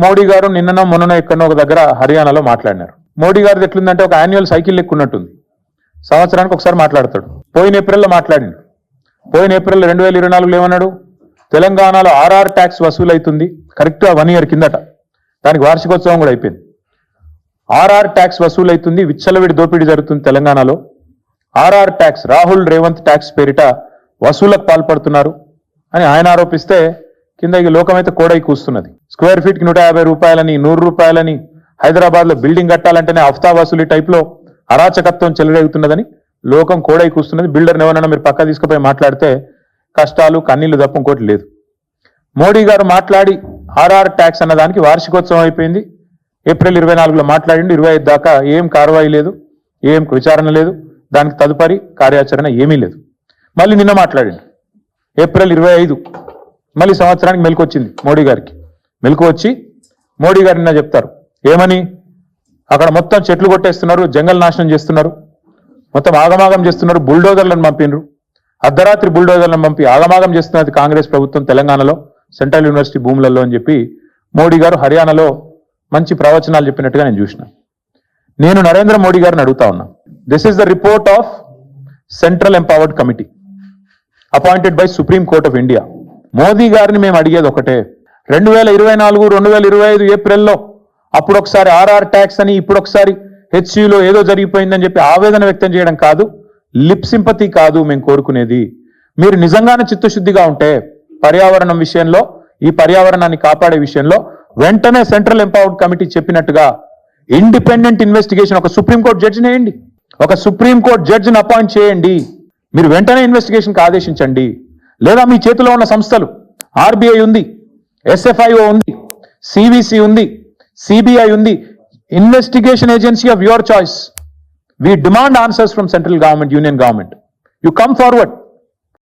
మోడీ గారు నిన్ననో మొన్ననో ఎక్కడనో ఒక దగ్గర హర్యానాలో మాట్లాడినారు. మోడీ గారిది ఎట్లుందంటే ఒక యాన్యువల్ సైకిల్ లెక్క ఉన్నట్టుంది. సంవత్సరానికి ఒకసారి మాట్లాడతాడు. పోయిన ఏప్రిల్లో మాట్లాడిండు. పోయిన ఏప్రిల్ 2024లో ఏమన్నాడు? తెలంగాణలో ఆర్ఆర్ ట్యాక్స్ వసూలు అవుతుంది. కరెక్ట్గా 1 year కిందట. దానికి వార్షికోత్సవం కూడా అయిపోయింది. ఆర్ఆర్ ట్యాక్స్ వసూలు అవుతుంది, విచ్చలవిడి దోపిడీ జరుగుతుంది తెలంగాణలో. RR tax, Rahul Revanth tax పేరిట వసూలకు పాల్పడుతున్నారు అని ఆయన ఆరోపిస్తే కింద ఈ లోకమైతే కోడై కూస్తున్నది. స్క్వేర్ ఫీట్కి 150 రూపాయలని, 100 రూపాయలని, హైదరాబాద్లో బిల్డింగ్ కట్టాలంటేనే హఫ్తా వసూలు టైప్లో అరాచకత్వం చెలరేగుతున్నదని లోకం కోడై కూస్తున్నది. బిల్డర్ని ఎవరైనా మీరు పక్క తీసుకుపోయి మాట్లాడితే కష్టాలు కన్నీళ్లు తప్ప ఇంకోటి లేదు. మోడీ గారు మాట్లాడి ఆర్ఆర్ ట్యాక్స్ అన్న దానికి వార్షికోత్సవం అయిపోయింది. ఏప్రిల్ 24లో మాట్లాడిండు. 25 దాకా ఏం కార్వాయి లేదు, ఏం విచారణ లేదు, దానికి తదుపరి కార్యాచరణ ఏమీ లేదు. మళ్ళీ నిన్న మాట్లాడిండు. ఏప్రిల్ 25 మళ్ళీ సంవత్సరానికి మెలకు వచ్చింది మోడీ గారికి. మెలకు వచ్చి మోడీ గారు నిన్న చెప్తారు ఏమని? అక్కడ మొత్తం చెట్లు కొట్టేస్తున్నారు, జంగల్ నాశనం చేస్తున్నారు, మొత్తం ఆగమాగం చేస్తున్నారు, బుల్డోజర్లను పంపినరు. అర్ధరాత్రి బుల్డోజర్లను పంపి ఆగమాగం చేస్తున్నది కాంగ్రెస్ ప్రభుత్వం తెలంగాణలో సెంట్రల్ యూనివర్సిటీ భూములలో అని చెప్పి మోడీ గారు హర్యానాలో మంచి ప్రవచనాలు చెప్పినట్టుగా నేను చూసిన. నేను నరేంద్ర మోడీ గారిని అడుగుతా ఉన్నా, this is the report of central empowered committee appointed by supreme court of India. Modi గారిని మేము అడిగేది ఒకటే, 2024, 2025 ఏప్రిల్లో అప్పుడు ఒకసారి ఆర్ఆర్ ట్యాక్స్ అని, ఇప్పుడు ఒకసారి హెచ్సిలో ఏదో జరిగిపోయిందని చెప్పి ఆవేదన వ్యక్తం చేయడం కాదు, లిప్ సింపతి కాదు మేము కోరుకునేది. మీరు నిజంగానే చిత్తశుద్ధిగా ఉంటే పర్యావరణం విషయంలో, ఈ పర్యావరణాన్ని కాపాడే విషయంలో వెంటనే సెంట్రల్ ఎంపవర్డ్ కమిటీ చెప్పినట్టుగా ఇండిపెండెంట్ ఇన్వెస్టిగేషన్, ఒక సుప్రీంకోర్టు జడ్జిని వేయండి, ఒక సుప్రీంకోర్టు జడ్జిని అపాయింట్ చేయండి. మీరు వెంటనే ఇన్వెస్టిగేషన్కి ఆదేశించండి. లేదా మీ చేతిలో ఉన్న సంస్థలు, ఆర్బీఐ ఉంది, ఎస్ఎఫ్ఐఓ ఉంది, సివిసి ఉంది, సిబిఐ ఉంది, investigation agency of your choice. We demand answers from central government, union government. You come forward.